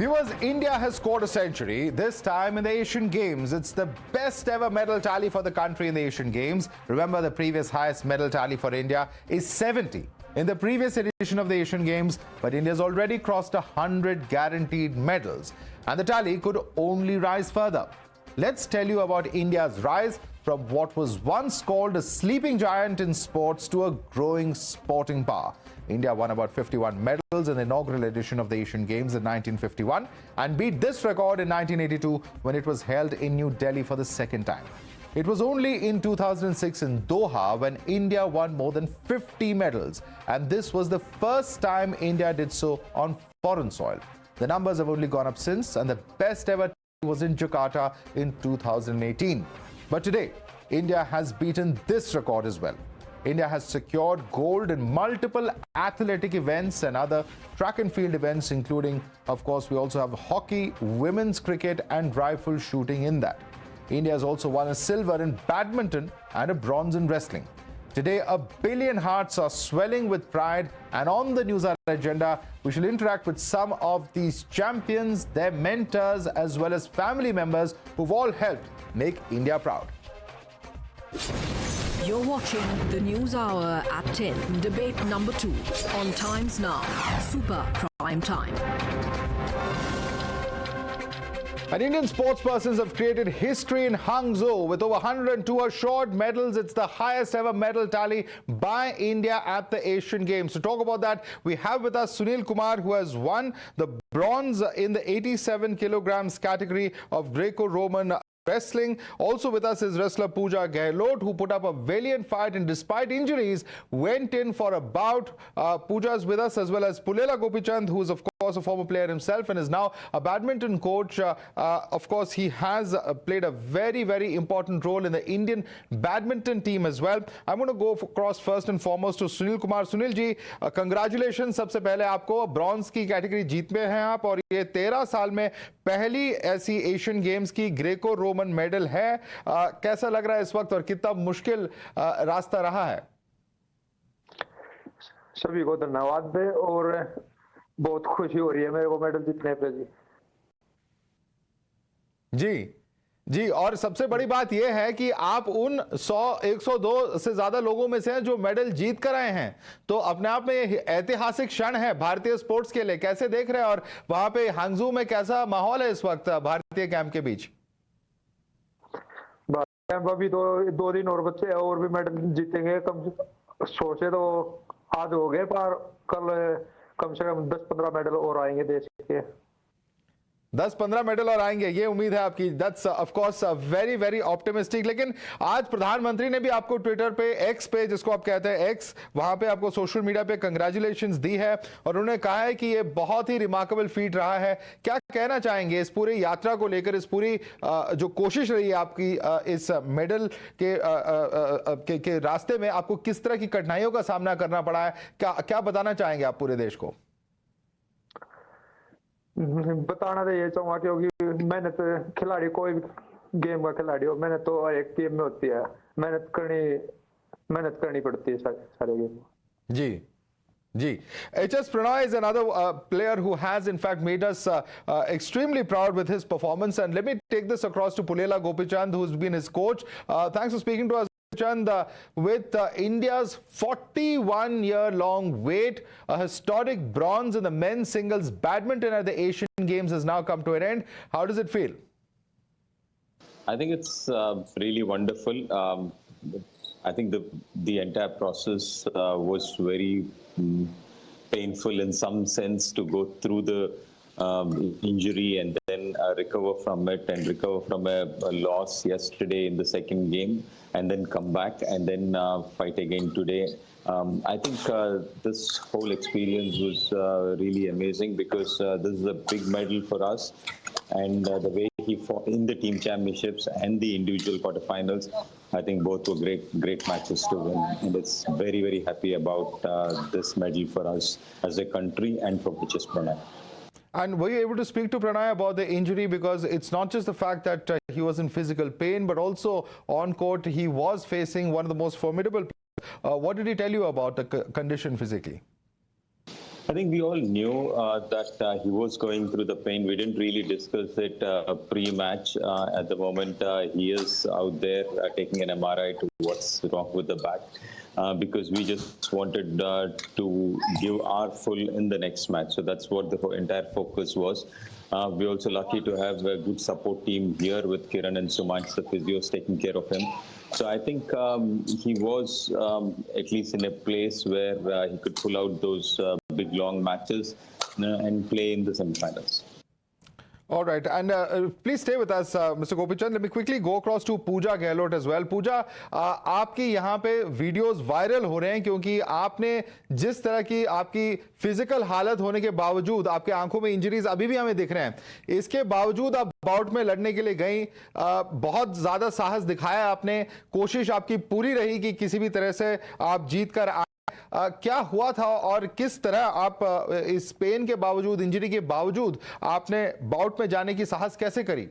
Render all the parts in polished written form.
Viewers, India has scored a century, this time in the Asian Games. It's the best ever medal tally for the country in the Asian Games. Remember, the previous highest medal tally for India is 70 in the previous edition of the Asian Games, but India's already crossed 100 guaranteed medals, and the tally could only rise further. Let's tell you about India's rise from what was once called a sleeping giant in sports to a growing sporting power. India won about 51 medals in the inaugural edition of the Asian Games in 1951 and beat this record in 1982 when it was held in New Delhi for the second time. It was only in 2006 in Doha when India won more than 50 medals, and this was the first time India did so on foreign soil. The numbers have only gone up since, and the best ever was in Jakarta in 2018. But today, India has beaten this record as well. India has secured gold in multiple athletic events and other track and field events, including, of course, we also have hockey, women's cricket and rifle shooting in that. India has also won a silver in badminton and a bronze in wrestling. Today, 1 billion hearts are swelling with pride, and on the Newshour Agenda, we shall interact with some of these champions, their mentors, as well as family members who've all helped make India proud. You're watching the News Hour at 10, debate number 2 on Times Now, Super Prime Time. And Indian sportspersons have created history in Hangzhou with over 102 assured medals. It's the highest ever medal tally by India at the Asian Games. To talk about that, we have with us Sunil Kumar, who has won the bronze in the 87 kilograms category of Greco-Roman wrestling. Also with us is wrestler Pooja Gehlot, who put up a valiant fight and despite injuries went in for a bout. Pooja is with us, as well as Pullela Gopichand, who is of course a former player himself and is now a badminton coach. Of course, he has played a very important role in the Indian badminton team as well. I'm going to go across first and foremost to Sunil Kumar. Sunil ji, congratulations सबसे पहले आपको bronze की category जीत में हैं आप, और ये 13 साल में पहली ऐसी एशियन गेम्स की ग्रेको रोमन मेडल है. कैसा लग रहा है इस वक्त और कितना मुश्किल रास्ता रहा है? सभी को धन्यवाद दे और बहुत खुशी हो रही है मेरे को मेडल जीतने पे जी, और सबसे बड़ी बात यह है कि आप उन 102 से ज्यादा लोगों में से हैं जो मेडल जीत कर आए हैं, तो अपने आप में ऐतिहासिक क्षण है भारतीय स्पोर्ट्स के लिए. कैसे देख रहे हैं, और वहां पे हांगझू में कैसा माहौल है इस वक्त भारतीय कैंप के बीच? कैंप अभी तो 2 दिन और बचे हैं और भी मेडल जीतेंगे. कम सोचे तो आज हो गए, पर कल कम से कम 10-15 मेडल और आएंगे देश के. 10-15 मेडल और आएंगे, ये उम्मीद है आपकी. That's of course very optimistic. लेकिन आज प्रधानमंत्री ने भी आपको ट्विटर पे, एक्स पे जिसको आप कहते हैं एक्स, वहां पे आपको सोशल मीडिया पे कंग्रेचुलेशंस दी है और उन्होंने कहा है कि ये बहुत ही रिमार्केबल फीट रहा है. क्या कहना चाहेंगे इस पूरी यात्रा को लेकर, इस पूरी जो कोशिश रही है आपकी इस मेडल के रास्ते में आपको किस तरह की कठिनाइयों का सामना करना पड़ा है? क्या बताना चाहेंगे आप पूरे देश को? बताना तो ये चाहूंगा क्योंकि मेहनत खिलाड़ी, कोई भी गेम का खिलाड़ी हो, मेहनत तो एक गेम में होती है. मेहनत करनी पड़ती है सारे गेम में. जी. HS Pranay is another player who has in fact made us extremely proud with his performance, and let me take this across to Pullela Gopichand, who's been his coach. Thanks for speaking to us. Chand, with India's 41-year-long wait, a historic bronze in the men's singles badminton at the Asian Games has now come to an end. How does it feel? I think it's really wonderful. I think the entire process was very painful in some sense, to go through the injury and then recover from it, and recover from a loss yesterday in the second game, and then come back and then fight again today. I think this whole experience was really amazing, because this is a big medal for us, and the way he fought in the team championships and the individual quarterfinals, I think both were great matches to win, and it's very happy about this medal for us as a country and for HS Pranay. And were you able to speak to Pranay about the injury? Because it's not just the fact that he was in physical pain, but also on court he was facing one of the most formidable players. What did he tell you about the condition physically? I think we all knew that he was going through the pain. We didn't really discuss it pre-match. At the moment, he is out there taking an MRI to what's wrong with the back. Because we just wanted to give our full in the next match. So that's what the entire focus was. We're also lucky to have a good support team here with Kiran and Sumanch, the physios, taking care of him. So I think he was at least in a place where he could pull out those big, long matches and play in the semi-finals. All right, and please stay with us, Mr. Gopichand. Let me quickly go across to Pooja Gehlot as well. Pooja, आपकी यहाँ पे videos viral हो रहे हैं क्योंकि आपने जिस तरह की आपकी फिजिकल हालत होने के बावजूद आपके आंखों में इंजरीज अभी भी हमें दिख रहे हैं, इसके बावजूद आप बाउट में लड़ने के लिए गई, बहुत ज्यादा साहस दिखाया आपने, कोशिश आपकी पूरी रही कि किसी भी तरह से आप जीत कर क्या हुआ था और किस तरह आप इस पेन के बावजूद, इंजरी के बावजूद आपने बाउट में जाने की साहस कैसे करी?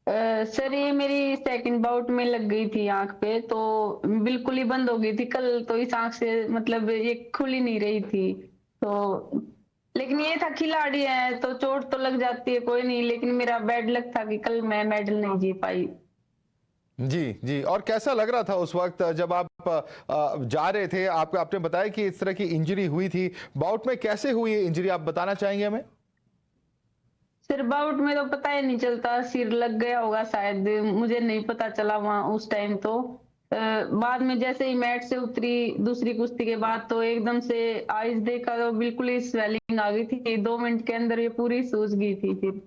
सर ये मेरी सेकंड बाउट में लग गई थी आंख पे, तो बिल्कुल ही बंद हो गई थी कल, तो इस आंख से मतलब ये खुल ही नहीं रही थी। तो लेकिन ये था खिलाड़ी है तो चोट तो लग जाती है, कोई नहीं, लेकिन मेरा बैड लक था कि कल मैं मेडल नहीं जीत पाई। जी जी, और कैसा लग रहा था उस वक्त जब आप जा रहे थे? आपने बताया कि इस तरह की इंजरी हुई थी, बाउट में कैसे हुई है इंजरी, आप बताना चाहेंगे हमें? सिर बाउट में तो पता ही नहीं चलता, सिर लग गया होगा शायद, मुझे नहीं पता चला वहां उस टाइम। तो बाद में जैसे ही मैट से उतरी दूसरी कुश्ती के बाद तो एकदम से आइज देखा तो बिल्कुल ही स्वेलिंग आ गई थी, 2 मिनट के अंदर ये पूरी सूज गई थी फिर।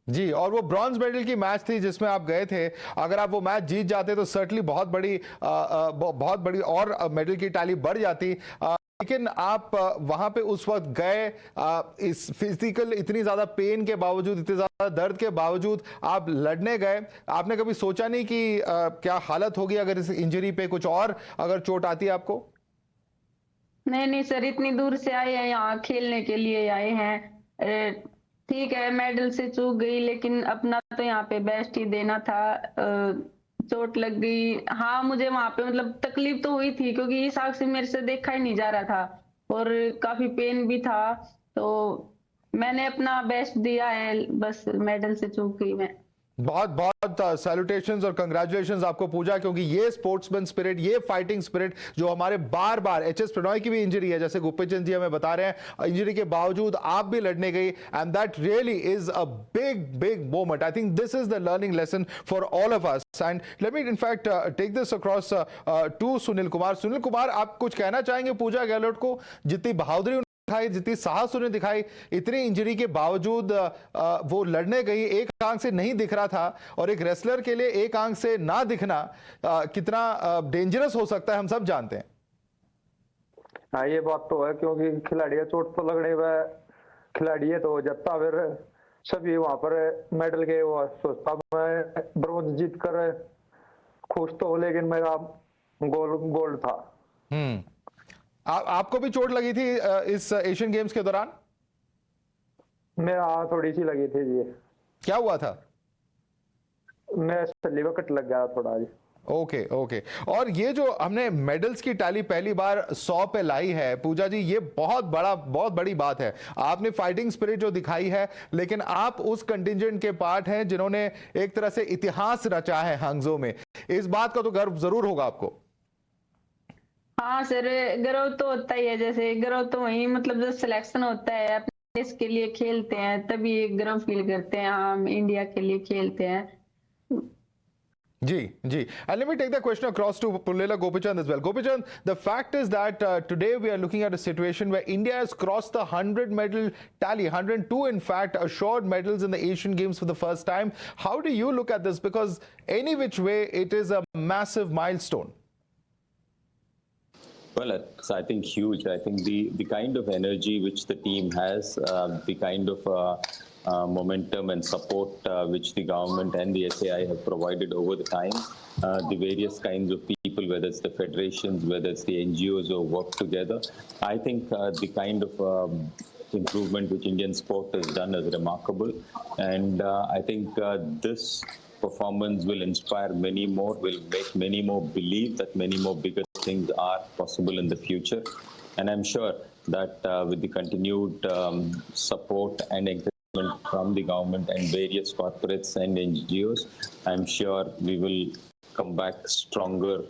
जी, और वो ब्रॉन्ज मेडल की मैच थी जिसमें आप गए थे, अगर आप वो मैच जीत जाते तो सर्टनली बहुत बड़ी और मेडल की टैली बढ़ जाती, लेकिन आप वहां पे उस वक्त गए, इस फिजिकल इतनी ज्यादा पेन के बावजूद, इतने ज्यादा दर्द के बावजूद आप लड़ने गए। आपने कभी सोचा नहीं कि क्या हालत होगी अगर इस इंजरी पे कुछ और अगर चोट आती है आपको? नहीं सर, इतनी दूर से आए हैं, यहाँ खेलने के लिए आए हैं। ठीक है मेडल से चूक गई, लेकिन अपना तो यहाँ पे बेस्ट ही देना था। चोट लग गई, हाँ मुझे वहां पे मतलब तकलीफ तो हुई थी क्योंकि इस आंख से मेरे से देखा ही नहीं जा रहा था और काफी पेन भी था, तो मैंने अपना बेस्ट दिया है, बस मेडल से चूक गई मैं। बहुत बहुत सैल्यूटेशंस और कंग्रेचुलेशंस आपको पूजा, क्योंकि ये स्पोर्ट्समैन स्पिरिट, ये फाइटिंग स्पिरिट जो हमारे बार बार एचएस प्रणॉय की भी इंजरी है, जैसे गोपीचंद जी हमें बता रहे हैं, इंजरी के बावजूद आप भी लड़ने गई, and that really is a big big moment. I think this is the learning lesson for all of us, and let me in fact take this across to Sunil Kumar. Sunil Kumar, आप कुछ कहना चाहेंगे पूजा गहलोत को? जितनी बहादुरी दिखाई, जितनी साहस उन्हें दिखाई, इतनी इंजरी के बावजूद वो लड़ने गई, एक आंख से नहीं दिख रहा था, और एक रेसलर के लिए एक आंख से ना दिखना कितना डेंजरस हो सकता है हम सब जानते हैं। हाँ ये बात तो है, क्योंकि खिलाड़ी का चोट तो लगने में खिलाड़ी है तो जत्ता फिर सभी वहां पर मेडल के वो सोचता मैं ब्रोंज जीत कर खुश तो, लेकिन मेरा गोल्ड था। आपको भी चोट लगी थी इस एशियन गेम्स के दौरान? मेरा थोड़ी सी लगी थी जी। क्या हुआ था? मैं लीवर कट लग गया थोड़ा जी। ओके। और ये जो हमने मेडल्स की टैली पहली बार 100 पे लाई है पूजा जी, ये बहुत बड़ी बात है। आपने फाइटिंग स्पिरिट जो दिखाई है, लेकिन आप उस कंटिंजेंट के पार्ट हैं जिन्होंने एक तरह से इतिहास रचा है हांगझो में। इस बात का तो गर्व जरूर होगा आपको। हाँ सर, गर्व तो होता ही है, जैसे गर्व तो वही मतलब जब सिलेक्शन होता है अपने देश के लिए खेलते हैं तभी गर्व फील करते हैं, हम इंडिया के लिए खेलते हैं। जी, and let me take the question across to Pullela Gopichand as well. Gopichand, the fact is that today we are looking at a situation where India has crossed the 100 medal tally, 102 in fact, assured medals in the Asian Games for the first time. How do you look at this? Because any which way, it is a massive milestone. Well, it's, I think, huge. I think the kind of energy which the team has, the kind of momentum and support which the government and the SAI have provided over the time, the various kinds of people, whether it's the federations, whether it's the NGOs who work together, I think the kind of improvement which Indian sport has done is remarkable. And I think this performance will inspire many more, will make many more believe that many more bigger things are possible in the future. And I'm sure that with the continued support and encouragement from the government and various corporates and NGOs, I'm sure we will come back stronger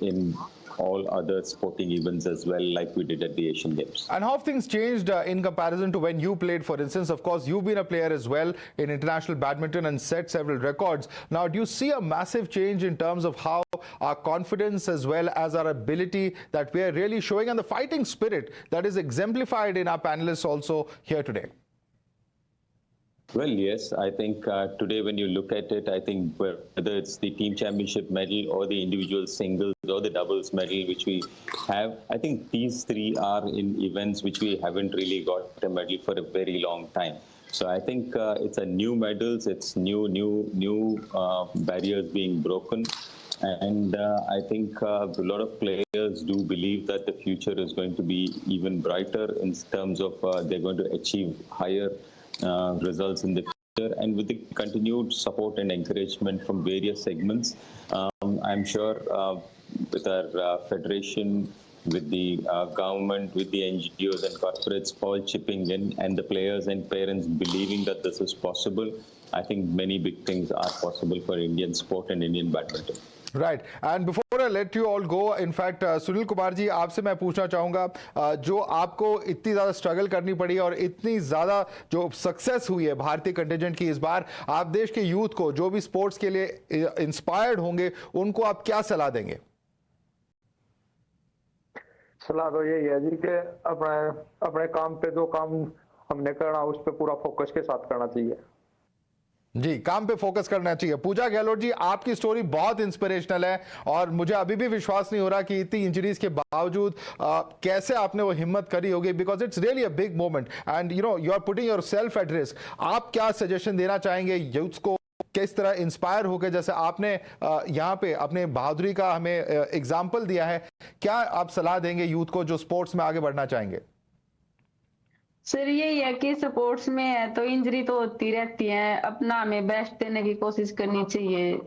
in all other sporting events as well, like we did at the Asian Games. And how have things changed in comparison to when you played, for instance? Of course, you've been a player as well in international badminton and set several records. Now, do you see a massive change in terms of how our confidence as well as our ability that we are really showing and the fighting spirit that is exemplified in our panelists also here today? Well, yes, I think today when you look at it, I think whether it's the team championship medal or the individual singles or the doubles medal which we have, I think these three are in events which we haven't really got a medal for a very long time. So I think it's a new medals, it's new barriers being broken. And I think a lot of players do believe that the future is going to be even brighter in terms of they're going to achieve higher results in the future, and with the continued support and encouragement from various segments, I'm sure with our federation, with the government, with the NGOs and corporates all chipping in, and the players and parents believing that this is possible, I think many big things are possible for Indian sport and Indian badminton. Right. And before I let you all go, in fact, Sunil Kumar ji, आपसे मैं पूछना चाहूँगा, जो आपको इतनी ज़्यादा struggle करनी पड़ी और इतनी ज़्यादा जो सक्सेस हुई है भारतीय कंटिजेंट की इस बार, आप देश के यूथ को जो भी स्पोर्ट्स के लिए इंस्पायर्ड होंगे, उनको आप क्या सलाह देंगे? सलाह तो यही है जी कि अपने काम पे जो काम हमने करना उस पे पूरा फोकस के साथ करना चाहिए जी, काम पे फोकस करना चाहिए। पूजा गहलोत जी, आपकी स्टोरी बहुत इंस्पिरेशनल है और मुझे अभी भी विश्वास नहीं हो रहा कि इतनी इंजरीज के बावजूद कैसे आपने वो हिम्मत करी होगी, because it's really a big moment and you know you are putting yourself at risk. आप क्या सजेशन देना चाहेंगे यूथ्स को, किस तरह इंस्पायर होकर, जैसे आपने यहाँ पे अपने बहादुरी का हमें एग्जाम्पल दिया है, क्या आप सलाह देंगे यूथ को जो स्पोर्ट्स में आगे बढ़ना चाहेंगे? सर यही है कि स्पोर्ट्स में है तो इंजरी तो होती रहती है, अपना हमें बेस्ट देने की कोशिश करनी चाहिए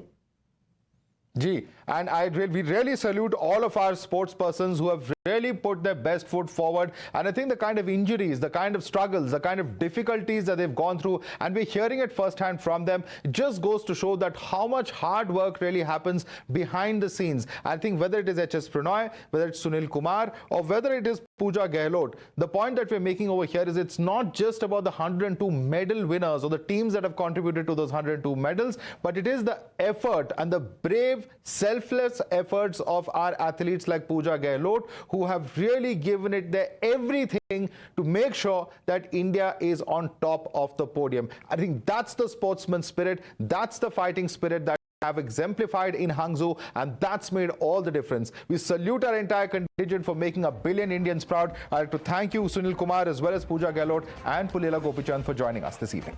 जी। And we really salute all of our sports persons who have really put their best foot forward. And I think the kind of injuries, the kind of struggles, the kind of difficulties that they've gone through, and we're hearing it firsthand from them, just goes to show that how much hard work really happens behind the scenes. I think whether it is HS Pranoy, whether it's Sunil Kumar, or whether it is Pooja Gehlot, the point that we're making over here is it's not just about the 102 medal winners or the teams that have contributed to those 102 medals, but it is the effort and the brave, selfless efforts of our athletes like Pooja Gehlot, who have really given it their everything to make sure that India is on top of the podium. I think that's the sportsman spirit, that's the fighting spirit that have exemplified in Hangzhou, and that's made all the difference. We salute our entire contingent for making 1 billion Indians proud. I'd like to thank you, Sunil Kumar, as well as Pooja Gehlot and Pullela Gopichand, for joining us this evening.